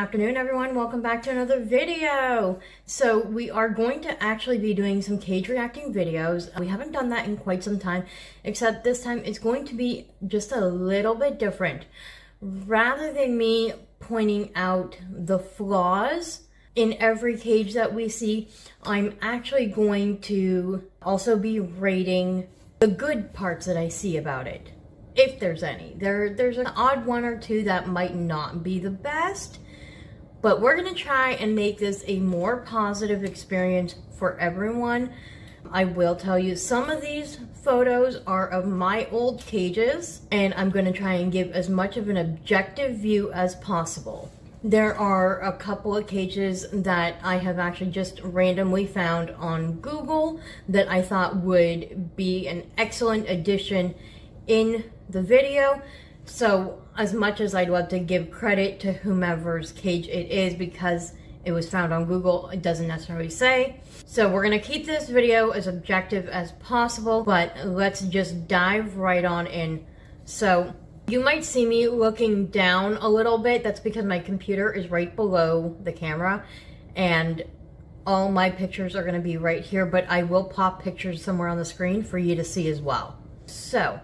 afternoon, everyone. Welcome back to another video. So we are going to actually be doing some cage reacting videos. We haven't done that in quite some time, except this time it's going to be just a little bit different. Rather than me pointing out the flaws in every cage that we see, I'm actually going to also be rating the good parts that I see about it. If there's any. There's an odd one or two that might not be the best, but we're gonna try and make this a more positive experience for everyone. I will tell you, some of these photos are of my old cages, and I'm gonna try and give as much of an objective view as possible. There are a couple of cages that I have actually just randomly found on Google that I thought would be an excellent addition in the video. So as much as I'd love to give credit to whomever's cage it is because it was found on Google, it doesn't necessarily say. So we're gonna keep this video as objective as possible, but let's just dive right on in. So you might see me looking down a little bit. That's because my computer is right below the camera and all my pictures are gonna be right here, but I will pop pictures somewhere on the screen for you to see as well. So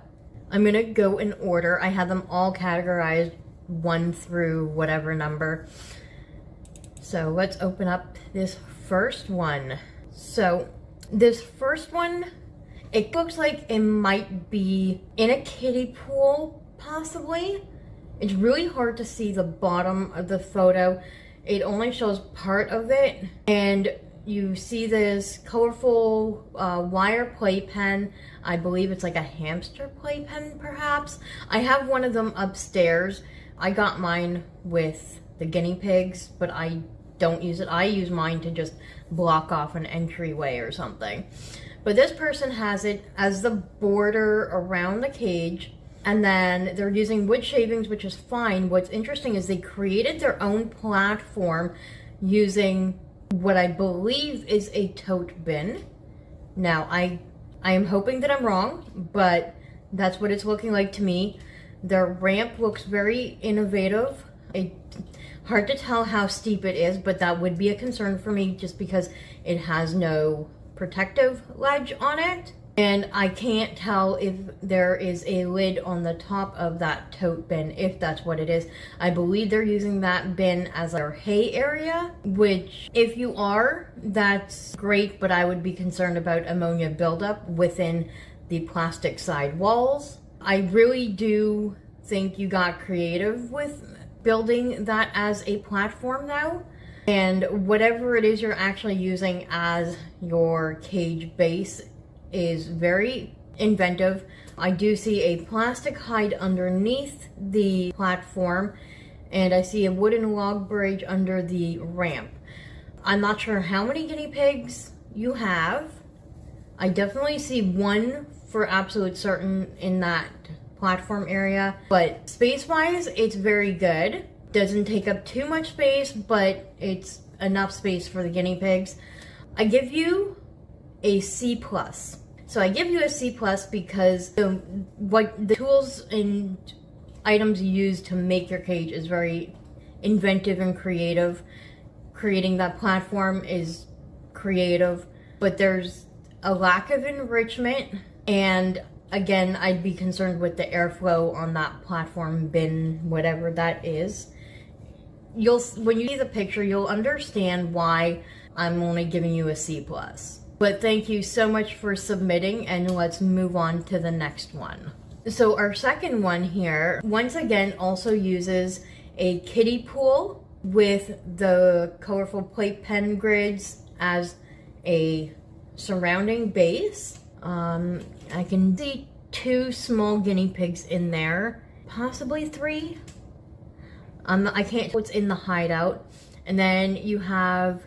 I'm gonna go in order. I have them all categorized 1 through whatever number. So let's open up this first one. So this first one, it looks like it might be in a kiddie pool, possibly. It's really hard to see the bottom of the photo. It only shows part of it, and you see this colorful wire playpen. I believe it's like a hamster playpen, perhaps. I have one of them upstairs. I got mine with the guinea pigs, but I don't use it. I use mine to just block off an entryway or something. But this person has it as the border around the cage, and then they're using wood shavings, which is fine. What's interesting is they created their own platform using what I believe is a tote bin. Now, I am hoping that I'm wrong, but that's what it's looking like to me. Their ramp looks very innovative. Hard to tell how steep it is, but that would be a concern for me just because it has no protective ledge on it. And I can't tell if there is a lid on the top of that tote bin, if that's what it is. I believe they're using that bin as their hay area, which if you are, that's great, but I would be concerned about ammonia buildup within the plastic side walls. I really do think you got creative with building that as a platform though. And whatever it is you're actually using as your cage base is very inventive. I do see a plastic hide underneath the platform, and I see a wooden log bridge under the ramp. I'm not sure how many guinea pigs you have. I definitely see one for absolute certain in that platform area, but space-wise, it's very good. Doesn't take up too much space, but it's enough space for the guinea pigs. I give you a C+. So I give you a C+ because what the tools and items you use to make your cage is very inventive and creative. Creating that platform is creative, but there's a lack of enrichment, and again, I'd be concerned with the airflow on that platform bin, whatever that is. When you see the picture, you'll understand why I'm only giving you a C+. But thank you so much for submitting, and let's move on to the next one. So our second one here, once again, also uses a kiddie pool with the colorful playpen grids as a surrounding base. I can see 2 small guinea pigs in there, possibly 3. I can't tell what's in the hideout. And then you have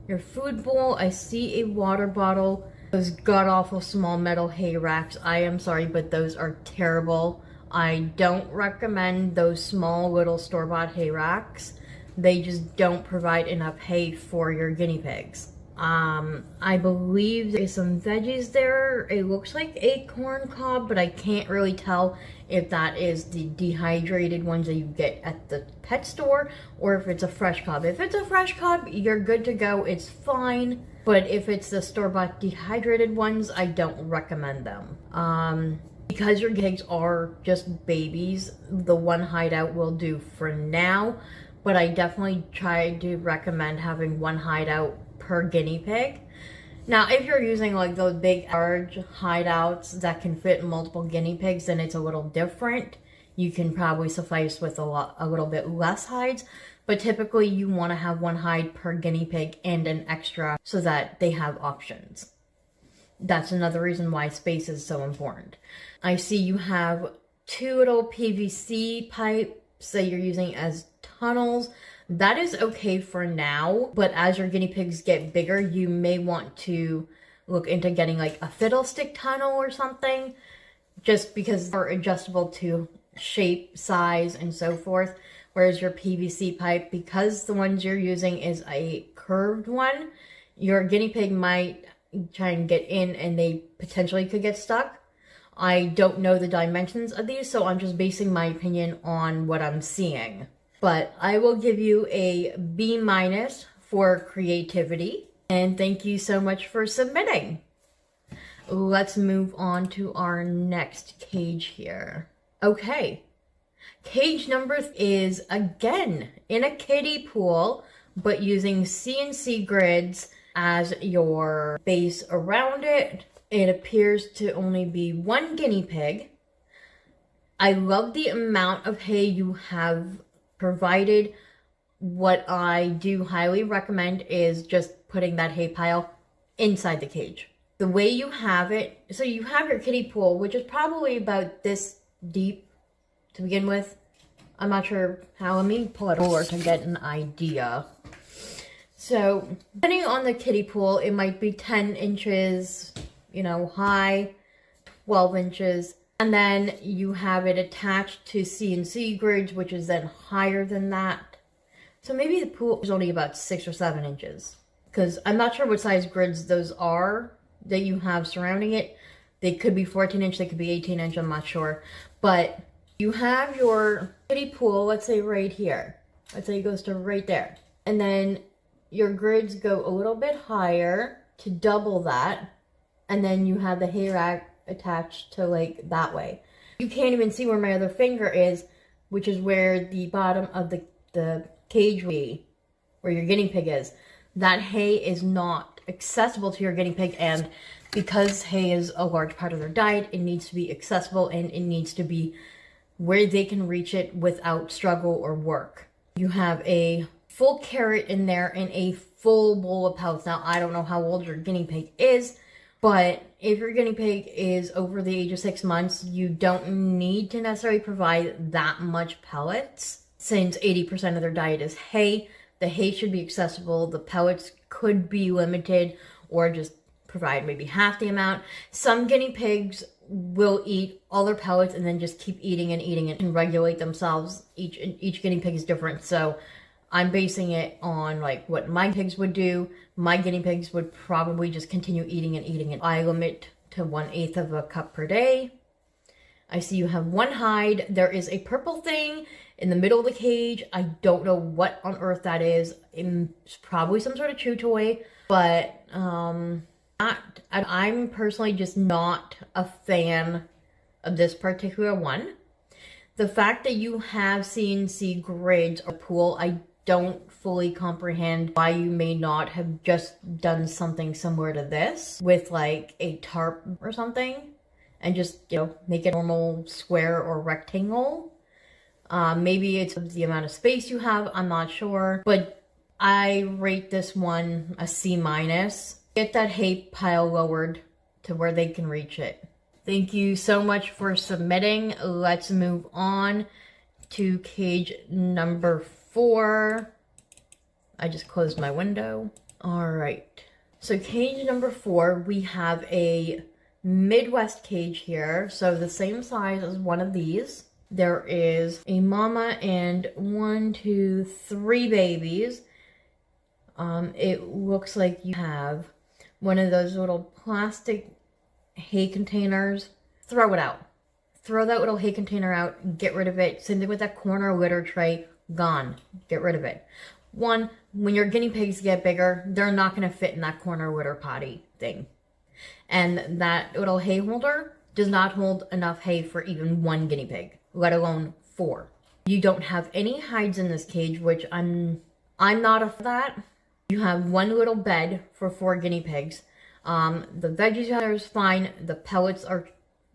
your food bowl. I see a water bottle. Those god-awful small metal hay racks. I am sorry, but those are terrible. I don't recommend those small little store-bought hay racks. They just don't provide enough hay for your guinea pigs. I believe there's some veggies there. It looks like a corn cob, but I can't really tell if that is the dehydrated ones that you get at the pet store or if it's a fresh cob. If it's a fresh cob, you're good to go. It's fine. But if it's the store-bought dehydrated ones, I don't recommend them. Because your pigs are just babies, the one hideout will do for now. But I definitely try to recommend having one hideout per guinea pig. Now, if you're using like those big large hideouts that can fit multiple guinea pigs, then it's a little different. You can probably suffice with a little bit less hides, but typically you want to have one hide per guinea pig and an extra so that they have options. That's another reason why space is so important. I see you have 2 little PVC pipes that you're using as tunnels. That is okay for now, but as your guinea pigs get bigger, you may want to look into getting like a fiddlestick tunnel or something, just because they're adjustable to shape, size, and so forth. Whereas your PVC pipe, because the ones you're using is a curved one, your guinea pig might try and get in and they potentially could get stuck. I don't know the dimensions of these, so I'm just basing my opinion on what I'm seeing. But I will give you a B- for creativity. And thank you so much for submitting. Let's move on to our next cage here. Okay. Cage number is again in a kiddie pool, but using CNC grids as your base around it. It appears to only be 1 guinea pig. I love the amount of hay you have provided. What I do highly recommend is just putting that hay pile inside the cage. The way you have it, so you have your kiddie pool, which is probably about this deep to begin with. I'm not sure how. Let me pull it over to get an idea. So depending on the kiddie pool, it might be 10 inches, high, 12 inches. And then you have it attached to CNC grids, which is then higher than that. So maybe the pool is only about 6 or 7 inches. Because I'm not sure what size grids those are that you have surrounding it. They could be 14 inch, they could be 18 inch, I'm not sure. But you have your kiddie pool, let's say right here. Let's say it goes to right there. And then your grids go a little bit higher to double that. And then you have the hay rack attached to like that way. You can't even see where my other finger is, which is where the bottom of the cage will be, where your guinea pig is. That hay is not accessible to your guinea pig, and because hay is a large part of their diet, it needs to be accessible and it needs to be where they can reach it without struggle or work. You have a full carrot in there and a full bowl of pellets. Now, I don't know how old your guinea pig is, but if your guinea pig is over the age of 6 months, you don't need to necessarily provide that much pellets. Since 80% of their diet is hay, the hay should be accessible. The pellets could be limited or just provide maybe half the amount. Some guinea pigs will eat all their pellets and then just keep eating and eating it and regulate themselves. Each guinea pig is different, so I'm basing it on like what my pigs would do. My guinea pigs would probably just continue eating and eating it. I limit to 1/8 of a cup per day. I see you have 1 hide. There is a purple thing in the middle of the cage. I don't know what on earth that is. It's probably some sort of chew toy, but I'm personally just not a fan of this particular one. The fact that you have CNC grids or pool, I don't fully comprehend why you may not have just done something similar to this with like a tarp or something and just, make it normal square or rectangle. Maybe it's the amount of space you have, I'm not sure, but I rate this one a C-. Get that hay pile lowered to where they can reach it. Thank you so much for submitting. Let's move on to cage number 4. I just closed my window. All right. So cage number 4, we have a Midwest cage here. So the same size as one of these. There is a mama and 1, 2, 3 babies. It looks like you have one of those little plastic hay containers. Throw it out. Throw that little hay container out, get rid of it. Same thing with that corner litter tray, gone. Get rid of it. One, when your guinea pigs get bigger, they're not going to fit in that corner litter potty thing. And that little hay holder does not hold enough hay for even one guinea pig, let alone 4. You don't have any hides in this cage, which I'm not a that. You have one little bed for 4 guinea pigs. The veggies you have there is fine. The pellets are,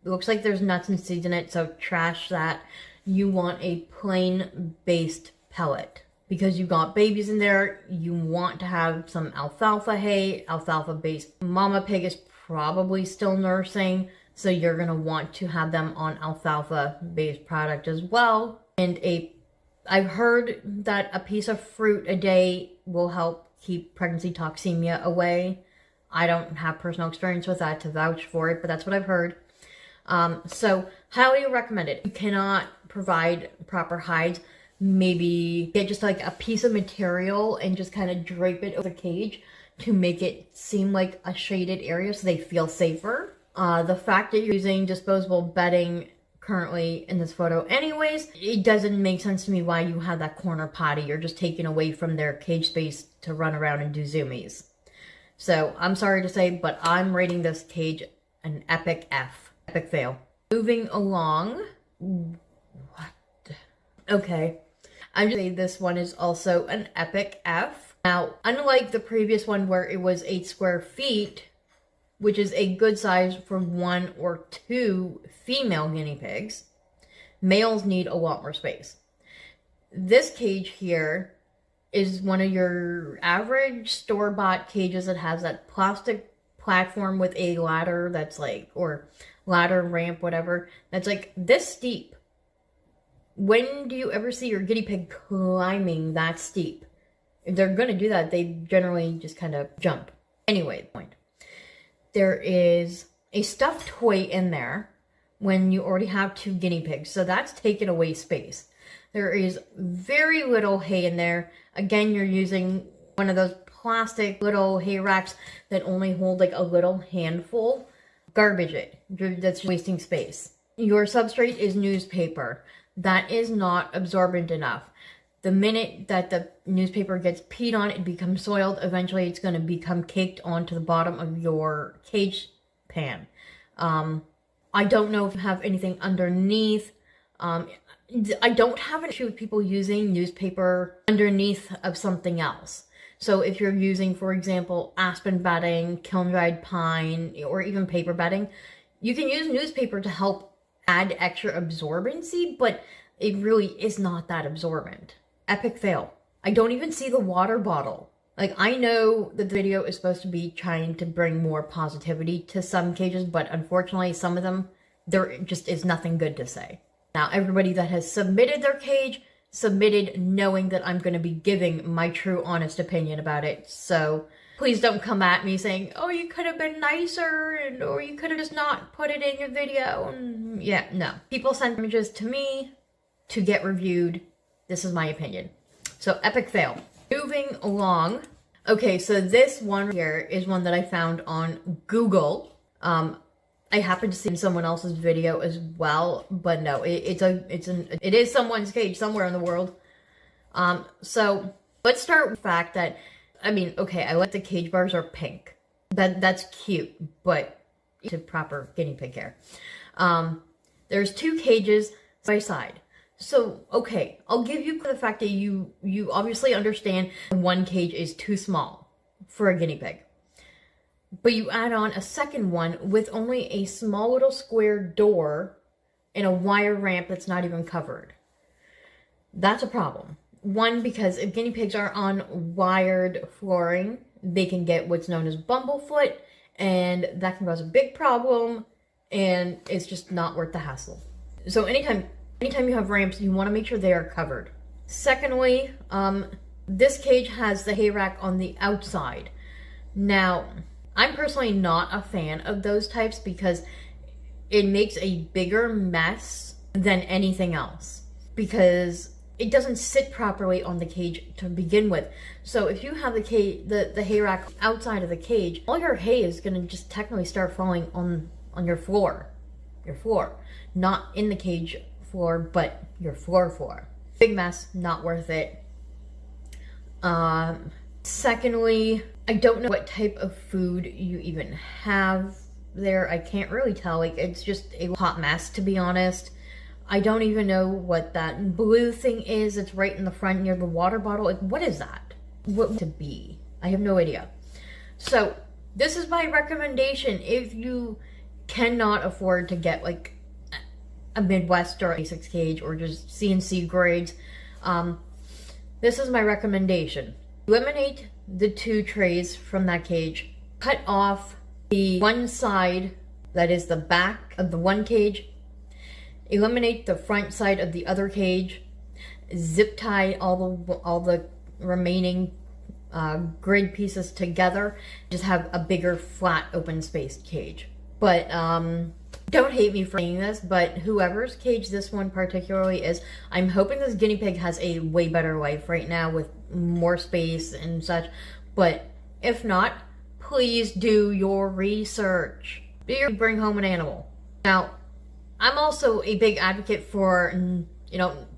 looks like there's nuts and seeds in it, so trash that. You want a plain based pellet. Because you got babies in there, you want to have some alfalfa hay, alfalfa based. Mama pig is probably still nursing, so you're gonna want to have them on alfalfa based product as well. And I've heard that a piece of fruit a day will help keep pregnancy toxemia away. I don't have personal experience with that to vouch for it, but that's what I've heard. So highly recommend it. You cannot provide proper hides. Maybe get just like a piece of material and just kind of drape it over the cage to make it seem like a shaded area so they feel safer. The fact that you're using disposable bedding currently in this photo anyways, it doesn't make sense to me why you have that corner potty. You're just taking away from their cage space to run around and do zoomies. So I'm sorry to say, but I'm rating this cage an epic F. Epic fail. Moving along. What? Okay. I'm just saying this one is also an epic F. Now, unlike the previous one where it was 8 square feet, which is a good size for 1 or 2 female guinea pigs, males need a lot more space. This cage here is one of your average store-bought cages that has that plastic platform with a ladder that's like, or ladder, ramp, whatever, that's like this steep. When do you ever see your guinea pig climbing that steep? If they're going to do that, they generally just kind of jump. Anyway, the point. There is a stuffed toy in there when you already have 2 guinea pigs. So that's taken away space. There is very little hay in there. Again, you're using one of those plastic little hay racks that only hold like a little handful. Garbage it. That's wasting space. Your substrate is newspaper. That is not absorbent enough. The minute that the newspaper gets peed on, it becomes soiled. Eventually, it's going to become caked onto the bottom of your cage pan. I don't know if you have anything underneath. I don't have an issue with people using newspaper underneath of something else. So if you're using, for example, aspen bedding, kiln-dried pine, or even paper bedding, you can use newspaper to help add extra absorbency, but it really is not that absorbent. Epic fail. I don't even see the water bottle. Like, I know that the video is supposed to be trying to bring more positivity to some cages, but unfortunately, some of them, there just is nothing good to say. Now, everybody that has submitted their cage, submitted knowing that I'm going to be giving my true honest opinion about it. So please don't come at me saying, oh, you could have been nicer, or you could have just not put it in your video. And yeah, no. People send images to me to get reviewed. This is my opinion. So epic fail. Moving along. Okay, so this one here is one that I found on Google. I happened to see in someone else's video as well, but no, it is someone's cage somewhere in the world. So let's start with the fact that, I mean, okay, I like the cage bars are pink. That's cute, but it's a proper guinea pig care. There's 2 cages side by side. So, okay, I'll give you the fact that you obviously understand one cage is too small for a guinea pig. But you add on a second one with only a small little square door and a wire ramp that's not even covered. That's a problem. One, because if guinea pigs are on wired flooring, they can get what's known as bumblefoot, and that can cause a big problem, and it's just not worth the hassle. So anytime you have ramps, you want to make sure they are covered. Secondly, this cage has the hay rack on the outside. Now, I'm personally not a fan of those types because it makes a bigger mess than anything else. Because it doesn't sit properly on the cage to begin with. So if you have the cage, the hay rack outside of the cage, all your hay is gonna just technically start falling on your floor. Not in the cage floor, but your floor. Big mess, not worth it. Secondly, I don't know what type of food you even have there. I can't really tell. Like, it's just a hot mess, to be honest. I don't even know what that blue thing is. It's right in the front near the water bottle. Like, what is that? What to be? I have no idea. So this is my recommendation. If you cannot afford to get like a Midwest or basics cage or just CNC grades, this is my recommendation. Eliminate the 2 trays from that cage. Cut off the one side that is the back of the one cage. Eliminate the front side of the other cage. Zip tie all the remaining grid pieces together. Just have a bigger, flat, open spaced cage. But don't hate me for saying this, but whoever's cage this one particularly is, I'm hoping this guinea pig has a way better life right now with more space and such. But if not, please do your research. Bring home an animal. Now, I'm also a big advocate for,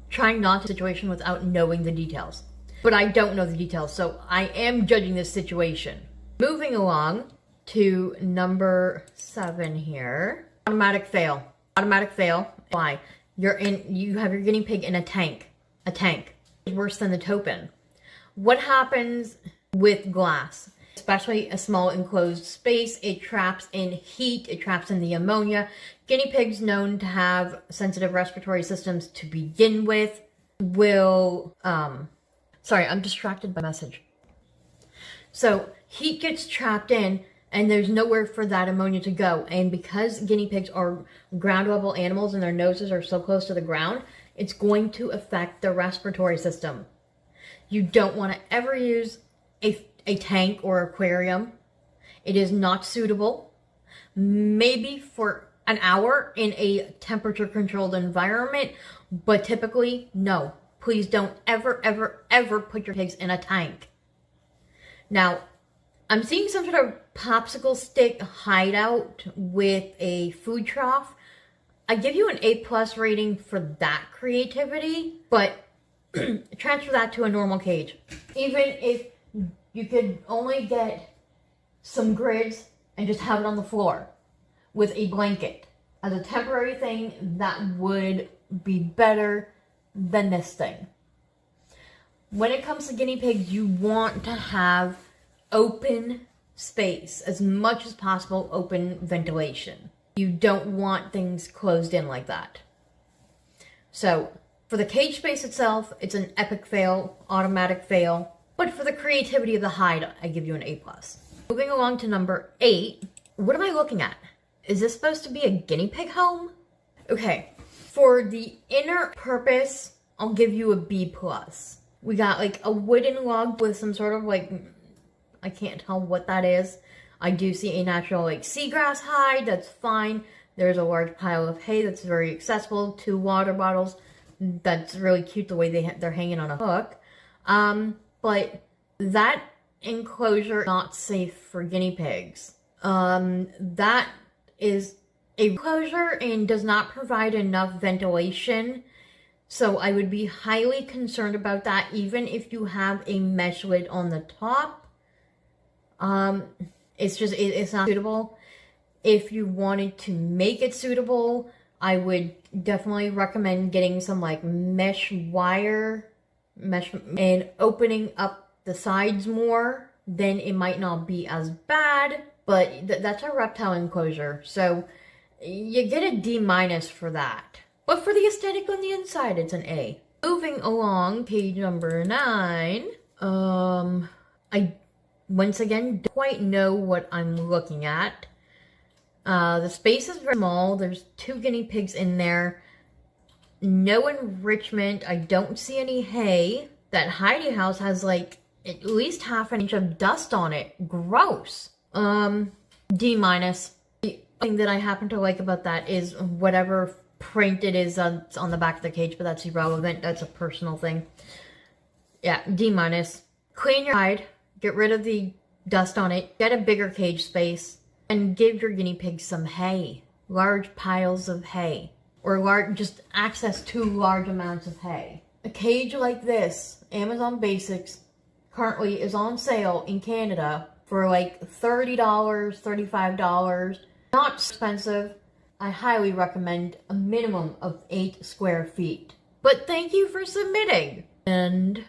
trying not to situation without knowing the details. But I don't know the details, so I am judging this situation. Moving along to number 7 here. Automatic fail. Why? You have your guinea pig in a tank. A tank is worse than the topen. What happens with glass? Especially a small enclosed space, it traps in heat, it traps in the ammonia. Guinea pigs known to have sensitive respiratory systems to begin with will, sorry, I'm distracted by message. So heat gets trapped in and there's nowhere for that ammonia to go. And because guinea pigs are ground level animals and their noses are so close to the ground, it's going to affect the respiratory system. You don't want to ever use a tank or aquarium. It is not suitable. Maybe for an hour in a temperature controlled environment, but typically, no. Please don't ever put your pigs in a tank. Now, I'm seeing some sort of popsicle stick hideout with a food trough. I give you an A+ rating for that creativity, but transfer that to a normal cage. Even if you could only get some grids and just have it on the floor with a blanket as a temporary thing, that would be better than this thing. When it comes to guinea pigs, you want to have open space, as much as possible, open ventilation. You don't want things closed in like that. So for the cage space itself, it's an epic fail, automatic fail. But for the creativity of the hide, I give you an A+. Moving along to number 8. What am I looking at? Is this supposed to be a guinea pig home? Okay, for the inner purpose, I'll give you a B+. We got like a wooden log with some sort of like, I can't tell what that is. I do see a natural like seagrass hide, that's fine. There's a large pile of hay that's very accessible. 2 water bottles, that's really cute the way they're hanging on a hook. But that enclosure is not safe for guinea pigs. That is a enclosure and does not provide enough ventilation. So I would be highly concerned about that, even if you have a mesh lid on the top. It's not suitable. If you wanted to make it suitable, I would definitely recommend getting some like mesh and opening up the sides more. Then it might not be as bad, but that's a reptile enclosure, so you get a D- for that. But for the aesthetic on the inside, it's an A. Moving along, page number 9. I once again don't quite know what I'm looking at. The space is very small. There's 2 guinea pigs in there. No enrichment. I don't see any hay. That hidey house has like at least half an inch of dust on it. Gross. D-. The thing that I happen to like about that is whatever print it is on the back of the cage, but that's irrelevant. That's a personal thing. Yeah, D-. Clean your hide, get rid of the dust on it, get a bigger cage space, and give your guinea pigs some hay. Large piles of hay. Or just access to large amounts of hay. A cage like this, Amazon Basics, currently is on sale in Canada for like $30, $35. Not expensive. I highly recommend a minimum of 8 square feet. But thank you for submitting. And